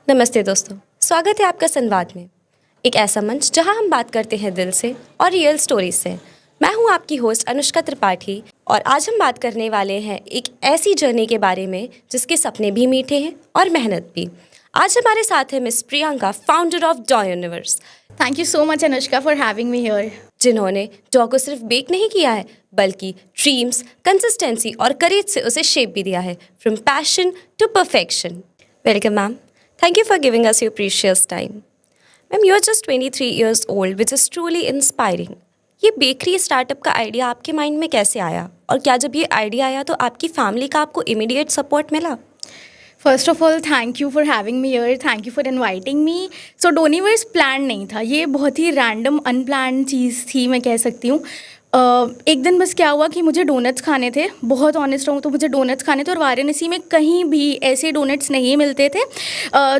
नमस्ते दोस्तों, स्वागत है आपका संवाद में, एक ऐसा मंच जहां हम बात करते हैं दिल से और रियल स्टोरीज से। मैं हूं आपकी होस्ट अनुष्का त्रिपाठी और आज हम बात करने वाले हैं एक ऐसी जर्नी के बारे में जिसके सपने भी मीठे हैं और मेहनत भी। आज हमारे साथ है मिस प्रियंका, फाउंडर ऑफ डॉ universe, Thank you so much, Anushka, for having me here. जिन्होंने डॉ को सिर्फ बेक नहीं किया है बल्कि ड्रीम्स, कंसिस्टेंसी और करेज से उसे शेप भी दिया है, from passion to perfection. Welcome ma'am, thank you for giving us your precious time. Ma'am, you are just 23 years old, which is truly inspiring. ये बेकरी स्टार्टअप का आइडिया आपके माइंड में कैसे आया, और क्या जब ये आइडिया आया तो आपकी फैमिली का आपको इमीडिएट सपोर्ट मिला? First of all, thank you for having me here. Thank you for inviting me. So, Doniverse plan नहीं था, ये बहुत ही रैंडम अनप्लान चीज़ थी, मैं कह सकती हूँ। एक दिन बस क्या हुआ कि मुझे डोनट्स खाने थे, बहुत ऑनेस्ट रहूँ तो मुझे डोनट्स खाने थे, और वाराणसी में कहीं भी ऐसे डोनट्स नहीं मिलते थे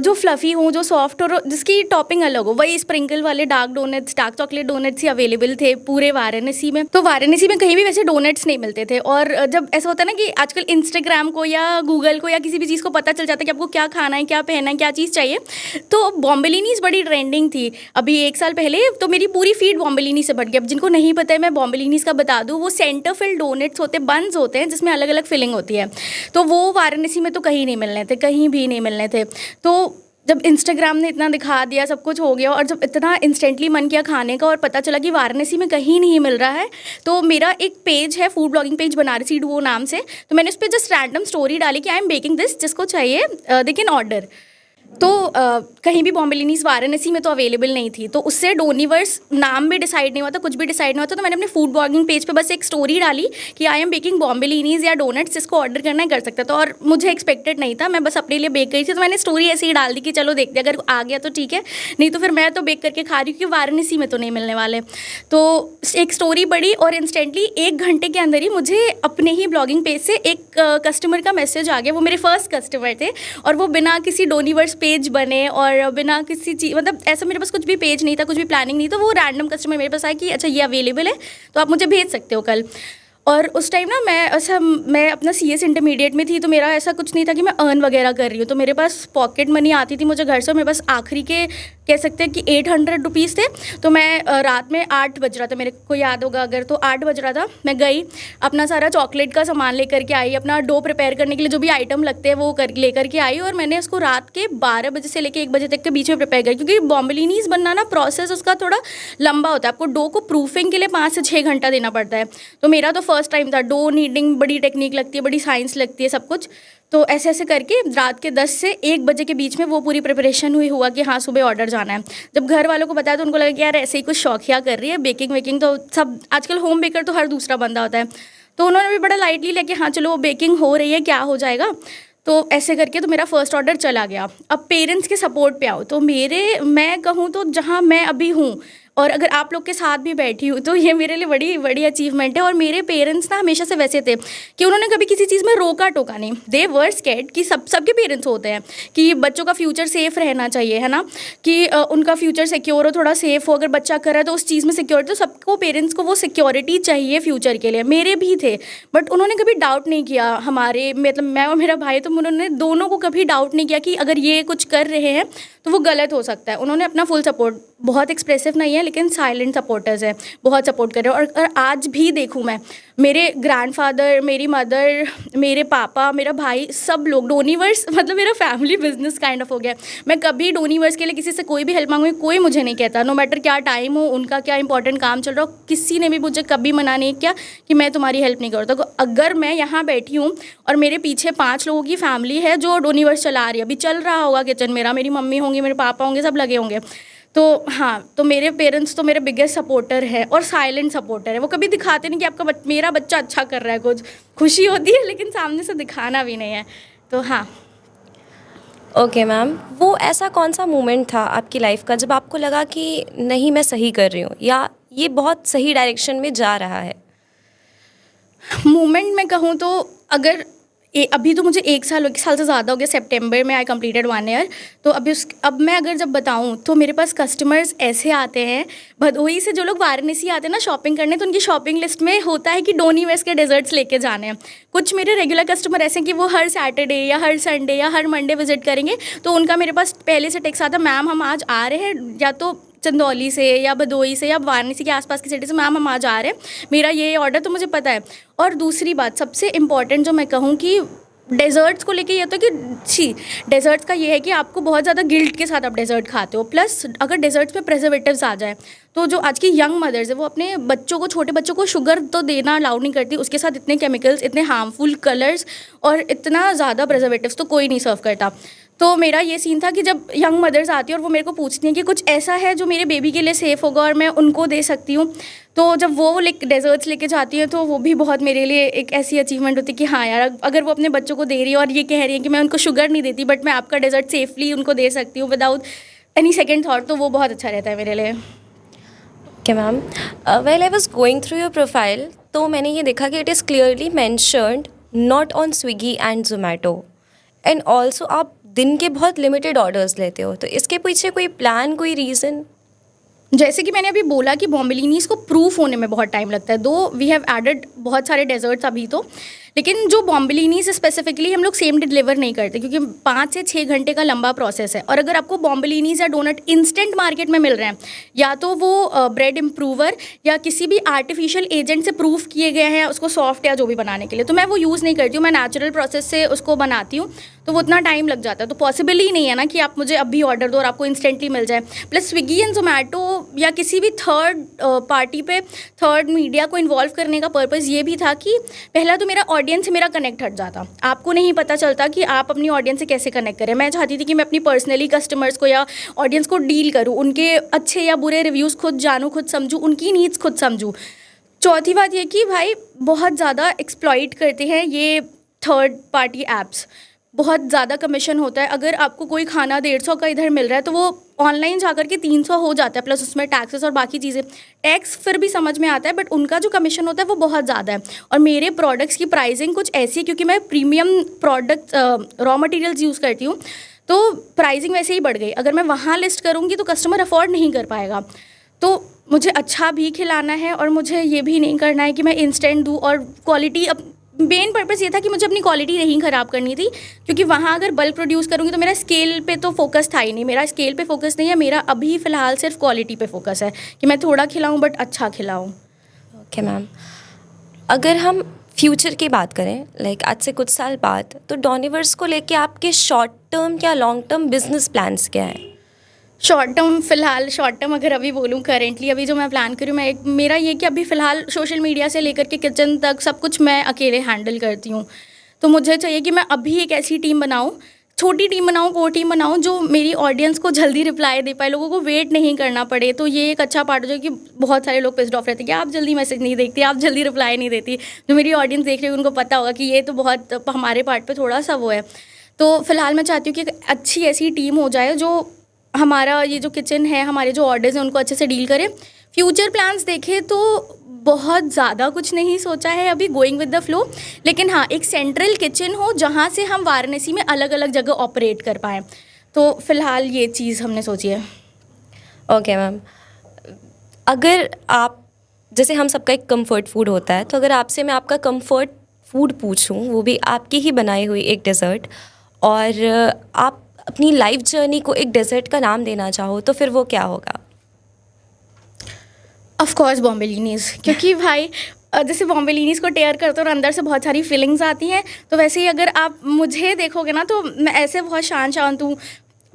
जो फ्लफ़ी हों, जो सॉफ्ट और जिसकी टॉपिंग अलग हो। वही स्प्रिंकल वाले dark donuts, dark chocolate donuts ही अवेलेबल थे पूरे वाराणसी में। तो वाराणसी में कहीं भी वैसे डोनट्स नहीं मिलते थे। और जब ऐसा होता है ना कि आजकल इंस्टाग्राम को या गूगल को या किसी भी चीज़ को पता चल जाता है कि आपको क्या खाना है, क्या पहनना है, क्या चीज़ चाहिए, तो बॉम्बेलिनीज़ बड़ी ट्रेंडिंग थी अभी 1 साल पहले। तो मेरी पूरी फीड बॉम्बेलिनी से भर गई। अब जिनको नहीं पता है, मैं बॉम्बेलिनीज़ का बता दूं, वो सेंटर फिल डोनट्स होते, बन्स होते हैं जिसमें अलग अलग फिलिंग होती है। तो वो वाराणसी में तो कहीं नहीं मिलने थे, कहीं भी नहीं मिलने थे। तो जब इंस्टाग्राम ने इतना दिखा दिया, सब कुछ हो गया, और जब इतना इंस्टेंटली मन किया खाने का और पता चला कि वाराणसी में कहीं नहीं मिल रहा है, तो मेरा एक पेज है, food blogging page, Banarasi Duo नाम से। तो मैंने उस पर जस्ट रैंडम स्टोरी डाली कि आई एम बेकिंग दिस, जिसको चाहिए दे कैन ऑर्डर। तो कहीं भी बॉम्बेलिनीज़ वाराणसी में तो अवेलेबल नहीं थी। तो उससे डोनिवर्स नाम भी डिसाइड नहीं हुआ था, कुछ भी डिसाइड नहीं हुआ था। तो मैंने अपने फूड ब्लॉगिंग पेज पे बस एक स्टोरी डाली कि आई एम बेकिंग बॉम्बेलिनीज़ या डोनट्स, जिसको ऑर्डर करना है कर सकता था। और मुझे एक्सपेक्टेड नहीं था, मैं बस अपने लिए बेक करी थी। तो मैंने स्टोरी ऐसे ही डाल दी कि चलो देखते, अगर आ गया तो ठीक है, नहीं तो फिर मैं तो बेक करके खा रही हूँ, क्योंकि वाराणसी में तो नहीं मिलने वाले। तो एक स्टोरी बढ़ी और इंस्टेंटली 1 घंटे के अंदर ही मुझे अपने ही ब्लॉगिंग पेज से एक कस्टमर का मैसेज आ गया। वो मेरे फर्स्ट कस्टमर थे, और वो बिना किसी डोनिवर्स पेज बने और बिना किसी चीज़, मतलब ऐसा मेरे पास कुछ भी पेज नहीं था, कुछ भी प्लानिंग नहीं था। वो रैंडम कस्टमर मेरे पास आया कि अच्छा ये अवेलेबल है, तो आप मुझे भेज सकते हो कल। और उस टाइम ना मैं अपना CS इंटरमीडिएट में थी, तो मेरा ऐसा कुछ नहीं था कि मैं अर्न वगैरह कर रही हूँ। तो मेरे पास पॉकेट मनी आती थी मुझे घर से, मेरे पास आखिरी के कह सकते हैं कि 800 रुपीज़ थे। तो मैं रात में 8 बज रहा था, मेरे को याद होगा अगर, तो 8 बज रहा था, मैं गई, अपना सारा चॉकलेट का सामान लेकर के आई, अपना डो प्रिपेयर करने के लिए जो भी आइटम लगते हैं वो लेकर के आई, और मैंने उसको रात के 12 बजे से लेकर 1 बजे तक के बीच में प्रिपेयर करी। क्योंकि बॉम्बेलिनीज़ बनना ना, प्रोसेस उसका थोड़ा लंबा होता है, आपको डो को प्रूफिंग के लिए 5 से 6 घंटा देना पड़ता है। तो मेरा तो फर्स्ट टाइम था, डो नीडिंग बड़ी टेक्निक लगती है, बड़ी साइंस लगती है, सब कुछ। तो ऐसे ऐसे करके रात के 10 से 1 बजे के बीच में वो पूरी प्रिपरेशन हुआ कि हाँ सुबह ऑर्डर जाना है। जब घर वालों को बताया तो उनको लगा कि यार ऐसे ही कुछ शौकिया कर रही है, बेकिंग वेकिंग तो सब आजकल होम बेकर तो हर दूसरा बंदा होता है। तो उन्होंने भी बड़ा लाइटली लेके हाँ चलो वो बेकिंग हो रही है, क्या हो जाएगा। तो ऐसे करके तो मेरा फर्स्ट ऑर्डर चला गया। अब पेरेंट्स के सपोर्ट पे आओ, तो मैं कहूँ तो जहाँ मैं अभी हूँ, और अगर आप लोग के साथ भी बैठी हूँ, तो ये मेरे लिए बड़ी बड़ी अचीवमेंट है। और मेरे पेरेंट्स ना हमेशा से वैसे थे कि उन्होंने कभी किसी चीज़ में रोका टोका नहीं। दे वर स्कैर्ड कि सबके पेरेंट्स होते हैं कि बच्चों का फ्यूचर सेफ रहना चाहिए, है ना, कि उनका फ्यूचर सिक्योर हो, थोड़ा सेफ हो। अगर बच्चा करे तो उस चीज़ में सिक्योरिटी, तो सबको पेरेंट्स को वो सिक्योरिटी चाहिए फ्यूचर के लिए। मेरे भी थे, बट उन्होंने कभी डाउट नहीं किया हमारे, मतलब मैं और मेरा भाई, तो उन्होंने दोनों को कभी डाउट नहीं किया कि अगर ये कुछ कर रहे हैं तो वो गलत हो सकता है। उन्होंने अपना फुल सपोर्ट, बहुत एक्सप्रेसिव नहीं है लेकिन साइलेंट सपोर्टर्स हैं, बहुत सपोर्ट कर रहे हैं। और आज भी देखूँ मैं, मेरे ग्रैंडफादर, मेरी मदर, मेरे पापा, मेरा भाई, सब लोग डोनिवर्स, मतलब मेरा फैमिली बिजनेस काइंड ऑफ हो गया। मैं कभी डोनिवर्स के लिए किसी से कोई भी हेल्प मांगूंगी, कोई मुझे नहीं कहता, नो मैटर क्या टाइम हो, उनका क्या इंपॉर्टेंट काम चल रहा हो, किसी ने भी मुझे कभी मना नहीं किया कि मैं तुम्हारी हेल्प नहीं करता। तो अगर मैं यहाँ बैठी हूँ और मेरे पीछे 5 लोगों की फैमिली है जो डोनिवर्स चला रही है, अभी चल रहा होगा किचन मेरा, मेरी मम्मी होंगी, मेरे पापा होंगे, सब लगे होंगे। तो हाँ, तो मेरे पेरेंट्स तो मेरे बिगेस्ट सपोर्टर है, और साइलेंट सपोर्टर है। वो कभी दिखाते नहीं कि आपका मेरा बच्चा अच्छा कर रहा है, कुछ खुशी होती है लेकिन सामने से दिखाना भी नहीं है। तो हाँ। ओके मैम, वो ऐसा कौन सा मोमेंट था आपकी लाइफ का जब आपको लगा कि नहीं मैं सही कर रही हूँ, या ये बहुत सही डायरेक्शन में जा रहा है? मोमेंट में कहूँ तो अगर अभी तो मुझे 1 साल से ज़्यादा हो गया, सितंबर में आई कंप्लीटेड 1 ईयर। तो अब मैं अगर जब बताऊँ तो मेरे पास कस्टमर्स ऐसे आते हैं भदोही से, जो लोग वाराणसी आते हैं ना शॉपिंग करने, तो उनकी शॉपिंग लिस्ट में होता है कि डोनी वेस्ट के डेजर्ट्स लेके जाने हैं। कुछ मेरे रेगुलर कस्टमर ऐसे हैं कि वो हर सैटरडे या हर संडे या हर मंडे विजिट करेंगे, तो उनका मेरे पास पहले से टेक्स्ट आता है, मैम हम आज आ रहे हैं या तो चंदौली से या भदोही से या वाराणसी के आसपास की सिटी से, मैम हम आज आ रहे हैं, मेरा ये ऑर्डर, तो मुझे पता है। और दूसरी बात सबसे इम्पॉर्टेंट जो मैं कहूँ कि डेजर्ट्स को लेके ये होता है कि डेजर्ट्स का ये है कि आपको बहुत ज़्यादा गिल्ट के साथ आप डेजर्ट खाते हो, प्लस अगर डेजर्ट्स में प्रिजर्वेटिव्स आ जाए तो जो आज की यंग मदर्स है वो अपने बच्चों को, छोटे बच्चों को शुगर तो देना अलाउ नहीं करती, उसके साथ इतने केमिकल्स, इतने हार्मफुल कलर्स और इतना ज़्यादा प्रिजर्वेटिव्स तो कोई नहीं सर्व करता। तो मेरा ये सीन था कि जब यंग मदर्स आती हैं और वो मेरे को पूछती हैं कि कुछ ऐसा है जो मेरे बेबी के लिए सेफ़ होगा और मैं उनको दे सकती हूँ, तो जब वो डेजर्ट्स लेके जाती हैं तो वो भी बहुत मेरे लिए एक ऐसी अचीवमेंट होती है कि हाँ यार, अगर वो अपने बच्चों को दे रही है और ये कह रही है कि मैं उनको शुगर नहीं देती बट मैं आपका डेजर्ट सेफली उनको दे सकती हूँ विदाउट एनी सेकेंड थाट, तो वो बहुत अच्छा रहता है मेरे लिए। Okay ma'am, well I was going through your profile, तो मैंने ये देखा कि it is clearly mentioned not on Swiggy and Zomato, and also आप दिन के बहुत लिमिटेड ऑर्डर्स लेते हो, तो इसके पीछे कोई प्लान, कोई रीज़न? जैसे कि मैंने अभी बोला कि बॉम्बिलिनीज़ को प्रूफ होने में बहुत टाइम लगता है, दो वी हैव एडेड बहुत सारे डेजर्ट्स अभी तो, लेकिन जो बॉम्बिलिनीज़ स्पेसिफिकली हम लोग सेम डे डिलीवर नहीं करते क्योंकि 5 से 6 घंटे का लंबा प्रोसेस है। और अगर आपको बॉम्बिलिनीज़ या डोनट इंस्टेंट मार्केट में मिल रहे हैं, या तो वो ब्रेड इम्प्रूवर या किसी भी आर्टिफिशियल एजेंट से प्रूफ किए गए हैं उसको सॉफ्ट या जो भी बनाने के लिए, तो मैं वो यूज़ नहीं करती हूँ, मैं नेचुरल प्रोसेस से उसको बनाती हूँ, तो वो उतना टाइम लग जाता है। तो पॉसिबल ही नहीं है ना कि आप मुझे अभी ऑर्डर दो और आपको इंस्टेंटली मिल जाए। प्लस स्विगी एंड जोमेटो या किसी भी थर्ड पार्टी पे थर्ड मीडिया को इन्वॉल्व करने का पर्पज़ ये भी था कि पहला तो मेरा ऑडियंस से मेरा कनेक्ट हट जाता, आपको नहीं पता चलता कि आप अपनी ऑडियंस से कैसे कनेक्ट करें। मैं चाहती थी कि मैं अपनी पर्सनली कस्टमर्स को या ऑडियंस को डील करूँ, उनके अच्छे या बुरे रिव्यूज़ खुद जानूँ, खुद समझूँ, उनकी नीड्स खुद समझूँ। चौथी बात ये कि भाई बहुत ज़्यादा एक्सप्लॉइट करते हैं ये थर्ड पार्टी ऐप्स, बहुत ज़्यादा कमीशन होता है। अगर आपको कोई खाना 150 का इधर मिल रहा है तो वो ऑनलाइन जाकर के 300 हो जाता है, प्लस उसमें टैक्सेस और बाकी चीज़ें। टैक्स फिर भी समझ में आता है बट उनका जो कमीशन होता है वो बहुत ज़्यादा है। और मेरे प्रोडक्ट्स की प्राइसिंग कुछ ऐसी है क्योंकि मैं premium product raw materials use करती हूँ, तो प्राइसिंग वैसे ही बढ़ गई। अगर मैं वहाँ लिस्ट करूँगी तो कस्टमर अफोर्ड नहीं कर पाएगा। तो मुझे अच्छा भी खिलाना है और मुझे ये भी नहीं करना है कि मैं इंस्टेंट दूँ, और क्वालिटी मेन पर्पस ये था कि मुझे अपनी क्वालिटी नहीं ख़राब करनी थी, क्योंकि वहाँ अगर बल्क प्रोड्यूस करूँगी तो मेरा स्केल पे तो फोकस था ही नहीं, मेरा स्केल पे फोकस नहीं है, मेरा अभी फ़िलहाल सिर्फ क्वालिटी पे फोकस है कि मैं थोड़ा खिलाऊँ बट अच्छा खिलाऊँ। ओके मैम, अगर हम फ्यूचर की बात करें, लाइक आज से कुछ साल बाद, तो डॉनिवर्स को लेके आपके शॉर्ट टर्म या लॉन्ग टर्म बिजनेस प्लान्स क्या हैं? फ़िलहाल शॉर्ट टर्म अगर अभी बोलूँ, करेंटली अभी जो मैं प्लान करूँ, मेरा ये कि अभी फ़िलहाल सोशल मीडिया से लेकर के किचन तक सब कुछ मैं अकेले हैंडल करती हूँ। तो मुझे चाहिए कि मैं अभी एक ऐसी टीम बनाऊँ, छोटी टीम बनाऊँ, कोर टीम बनाऊँ जो मेरी ऑडियंस को जल्दी रिप्लाई दे पाए, लोगों को वेट नहीं करना पड़े। तो ये एक अच्छा पार्ट हो जाए कि बहुत सारे लोग पिस्ड ऑफ रहते हैं कि आप जल्दी मैसेज नहीं देखती, आप जल्दी रिप्लाई नहीं देती। जो मेरी ऑडियंस देख रही है उनको पता होगा कि ये तो बहुत हमारे पार्ट पर थोड़ा सा वो है। तो फ़िलहाल मैं चाहती हूँ कि एक अच्छी ऐसी टीम हो जाए जो हमारा ये जो किचन है, हमारे जो ऑर्डर्स हैं उनको अच्छे से डील करें। फ्यूचर प्लान्स देखें तो बहुत ज़्यादा कुछ नहीं सोचा है अभी, गोइंग विद द फ्लो, लेकिन हाँ एक सेंट्रल किचन हो जहाँ से हम वाराणसी में अलग अलग जगह ऑपरेट कर पाएँ। तो फ़िलहाल ये चीज़ हमने सोची है। ओके मैम, अगर आप, जैसे हम सबका एक कंफर्ट फूड होता है, तो अगर आपसे मैं आपका कंफर्ट फूड पूछूं, वो भी आपकी ही बनाई हुई एक डेज़र्ट, और आप अपनी लाइफ जर्नी को एक डेज़र्ट का नाम देना चाहो, तो फिर वो क्या होगा? ऑफ कोर्स बॉम्बिलिनीज़, क्योंकि भाई जैसे बॉम्बिलिनीज़ को टेयर करते हो और अंदर से बहुत सारी फीलिंग्स आती हैं, तो वैसे ही अगर आप मुझे देखोगे ना तो मैं ऐसे बहुत शांत हूँ।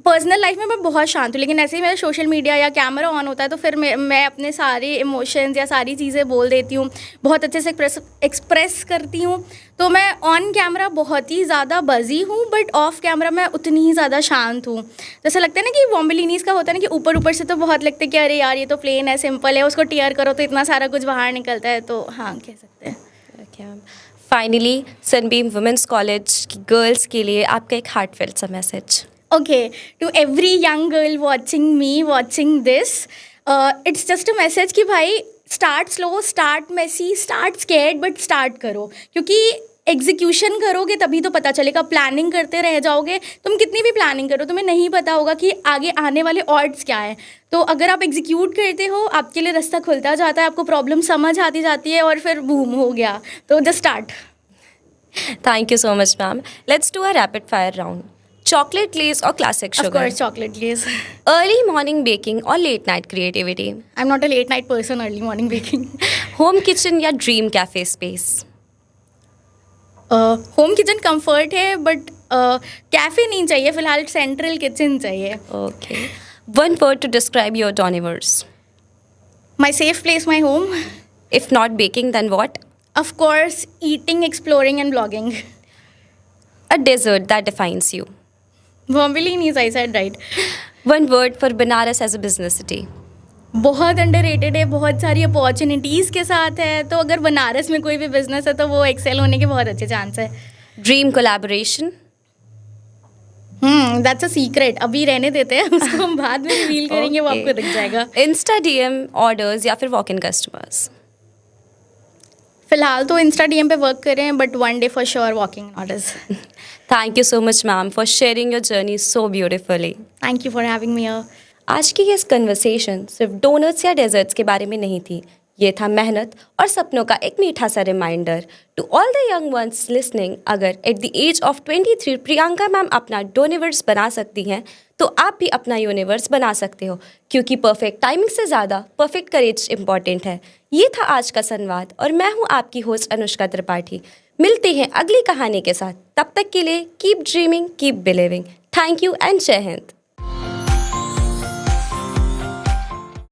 पर्सनल लाइफ में मैं बहुत शांत हूँ, लेकिन ऐसे ही मेरा सोशल मीडिया या कैमरा ऑन होता है तो फिर मैं अपने सारे इमोशंस या सारी चीज़ें बोल देती हूँ, बहुत अच्छे से एक्सप्रेस करती हूँ। तो मैं ऑन कैमरा बहुत ही ज़्यादा बजी हूँ बट ऑफ कैमरा मैं उतनी ही ज़्यादा शांत हूँ। जैसा लगता है ना कि बॉम्बिलिनीज़ का होता है ना कि ऊपर से तो बहुत लगता है कि अरे यार ये तो प्लेन है, सिंपल है, उसको टीयर करो तो इतना सारा कुछ बाहर निकलता है। तो हाँ, कह सकते हैं। Okay ma'am, finally Sunbeam women's college की गर्ल्स के लिए आपका एक हार्टफेल्ट सा message. Okay, to every young girl watching me, watching this, it's just a message कि भाई start slow, start messy, start scared, but start करो, क्योंकि एग्जीक्यूशन करोगे तभी तो पता चलेगा। प्लानिंग करते रह जाओगे, तुम कितनी भी प्लानिंग करो तुम्हें नहीं पता होगा कि आगे आने वाले ऑड्स क्या है। तो अगर आप एग्जीक्यूट करते हो आपके लिए रास्ता खुलता जाता है, आपको प्रॉब्लम समझ आती जाती है और फिर बूम हो गया। तो just start. Thank you so much, ma'am. Let's do a rapid fire round. Chocolate glaze or classic of sugar? Course chocolate glaze. Early morning baking or late night creativity? I am not a late night person, early morning baking. Home kitchen या dream cafe space? Home kitchen comfort है but cafe नहीं चाहिए फिलहाल, central kitchen चाहिए। Okay. One word to describe your Doniverse. My safe place, my home. If not baking, then what? Of course eating, exploring and blogging. A dessert that defines you. Bombay is I said right. One word for Banaras as a business city. बहुत underrated है, बहुत सारी opportunities के साथ है। तो अगर बनारस में कोई भी बिजनेस है तो वो एक्सेल होने के बहुत अच्छे चांस है। Dream collaboration. That's a secret, अभी रहने देते हैं उसको, हम बाद में रिवील करेंगे, वो आपको दिख जाएगा। Insta DM orders या फिर walk-in customers. फिलहाल तो इंस्टा डीएम पे वर्क कर रहे हैं but one day for sure walking orders. Thank you so much, ma'am, for sharing your journey so beautifully. Thank you for having me here. आज की ये कन्वर्सेशन सिर्फ डोनट्स या डेजर्ट्स के बारे में नहीं थी, ये था मेहनत और सपनों का एक मीठा सा reminder to all the young ones listening. अगर at the age of 23 Priyanka ma'am अपना डोनिवर्स बना सकती हैं तो आप भी अपना यूनिवर्स बना सकते हो, क्योंकि परफेक्ट टाइमिंग से ज़्यादा परफेक्ट करेज इंपॉर्टेंट है। ये था आज का संवाद और मैं हूँ आपकी होस्ट अनुष्का त्रिपाठी। मिलते हैं अगली कहानी के साथ, तब तक के लिए keep dreaming, keep believing. Thank you and जय हिंद।